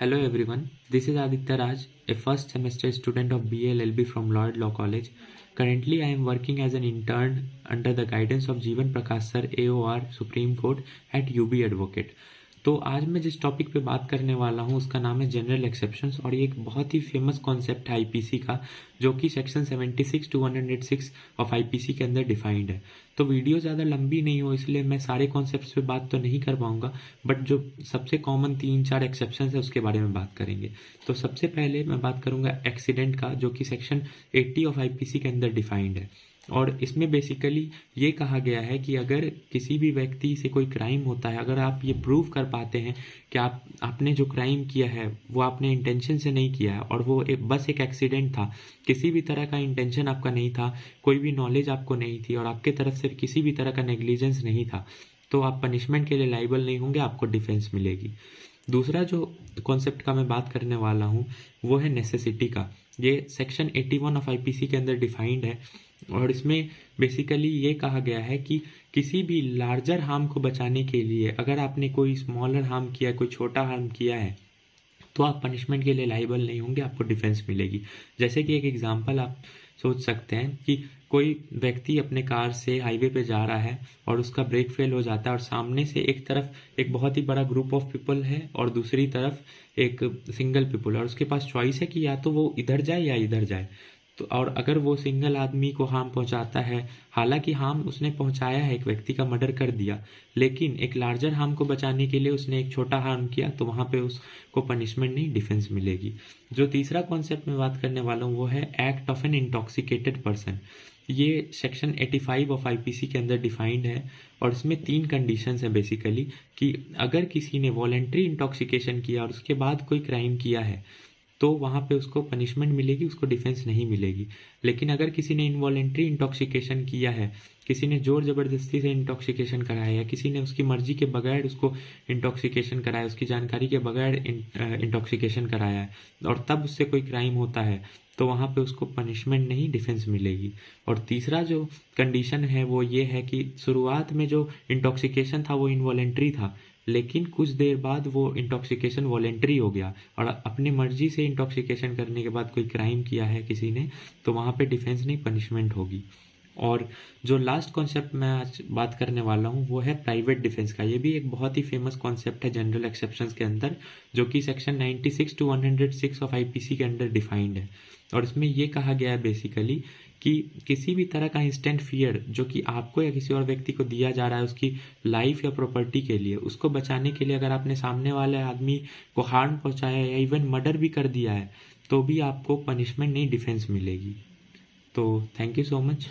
Hello everyone, this is Aditya Raj, a first semester student of BA LLB from Lloyd Law College. Currently, I am working as an intern under the guidance of Jeevan Prakash Sir, AOR, Supreme Court at UB Advocate. तो आज मैं जिस topic पे बात करने वाला हूँ उसका नाम है जनरल एक्सेप्शंस और ये एक बहुत ही फेमस कॉन्सेप्ट है आईपीसी का, जो कि सेक्शन 76 टू 106 ऑफ आईपीसी के अंदर डिफाइंड है। तो वीडियो ज़्यादा लंबी नहीं हो इसलिए मैं सारे कॉन्सेप्ट्स पे बात तो नहीं कर पाऊंगा, बट जो सबसे कॉमन 3-4 एक्सेप्शंस है उसके बारे में बात करेंगे। तो सबसे पहले मैं बात करूंगा एक्सीडेंट का, जो कि सेक्शन 80 ऑफ आईपीसी के अंदर डिफाइंड है। और इसमें बेसिकली ये कहा गया है कि अगर किसी भी व्यक्ति से कोई क्राइम होता है, अगर आप ये प्रूव कर पाते हैं कि आपने जो क्राइम किया है वो आपने इंटेंशन से नहीं किया है और वो बस एक एक्सीडेंट था, किसी भी तरह का इंटेंशन आपका नहीं था, कोई भी नॉलेज आपको नहीं थी और आपके तरफ से किसी भी तरह का नेग्लिजेंस नहीं था, तो आप पनिशमेंट के लिए लाइबल नहीं होंगे, आपको डिफेंस मिलेगी। दूसरा जो कॉन्सेप्ट का मैं बात करने वाला हूँ वो है नेसेसिटी का। ये सेक्शन 81 ऑफ आईपीसी के अंदर डिफाइंड है और इसमें बेसिकली ये कहा गया है कि किसी भी लार्जर हार्म को बचाने के लिए अगर आपने कोई स्मॉलर हार्म किया, कोई छोटा हार्म किया है, तो आप पनिशमेंट के लिए लाइबल नहीं होंगे, आपको डिफेंस मिलेगी। जैसे कि एक एग्जांपल आप सोच सकते हैं कि कोई व्यक्ति अपने कार से हाईवे पे जा रहा है और उसका ब्रेक फेल हो जाता है और सामने से एक तरफ एक बहुत ही बड़ा ग्रुप ऑफ पीपल है और दूसरी तरफ एक सिंगल पीपल, और उसके पास चॉइस है कि या तो वो इधर जाए या इधर जाए। तो और अगर वो सिंगल आदमी को हार्म पहुंचाता है, हालांकि हार्म उसने पहुंचाया है, एक व्यक्ति का मर्डर कर दिया, लेकिन एक लार्जर हार्म को बचाने के लिए उसने एक छोटा हार्म किया, तो वहां पे उसको पनिशमेंट नहीं, डिफेंस मिलेगी। जो तीसरा कॉन्सेप्ट में बात करने वाला हूँ वो है act of an intoxicated person. ये सेक्शन 85 ऑफ आईपीसी के अंदर डिफाइंड है और इसमें 3 कंडीशंस हैं बेसिकली, कि अगर किसी ने वॉलेंट्री इंटॉक्सिकेशन किया और उसके बाद कोई क्राइम किया है तो वहाँ पे उसको पनिशमेंट मिलेगी, उसको डिफेंस नहीं मिलेगी। लेकिन अगर किसी ने इनवॉलेंट्री इंटॉक्सिकेशन किया है, किसी ने जोर ज़बरदस्ती से इंटॉक्सिकेशन कराया या किसी ने उसकी मर्जी के बगैर उसको इंटॉक्सिकेशन कराया, उसकी जानकारी के बगैर इंटॉक्सिकेशन कराया है और तब उससे कोई क्राइम होता है, तो वहाँ पे उसको पनिशमेंट नहीं, डिफेंस मिलेगी। और तीसरा जो कंडीशन है वो ये है कि शुरुआत में जो इंटॉक्सिकेशन था वो इनवॉलेंट्री था, लेकिन कुछ देर बाद वो इंटॉक्सिकेशन वॉलेंट्री हो गया और अपनी मर्जी से इंटॉक्सिकेशन करने के बाद कोई क्राइम किया है किसी ने, तो वहाँ पे डिफेंस नहीं, पनिशमेंट होगी। और जो लास्ट कॉन्सेप्ट मैं आज बात करने वाला हूँ वो है प्राइवेट डिफेंस का। ये भी एक बहुत ही फेमस कॉन्सेप्ट है जनरल एक्सेप्शंस के अंदर, जो कि सेक्शन 96 टू 106 ऑफ आईपीसी के अंदर डिफाइंड है। और इसमें ये कहा गया है बेसिकली कि किसी भी तरह का इंस्टेंट फियर जो कि आपको या किसी और व्यक्ति को दिया जा रहा है उसकी लाइफ या प्रॉपर्टी के लिए, उसको बचाने के लिए अगर आपने सामने वाले आदमी को हार्म पहुंचाया या इवन मर्डर भी कर दिया है, तो भी आपको पनिशमेंट नहीं, डिफेंस मिलेगी। तो थैंक यू सो मच।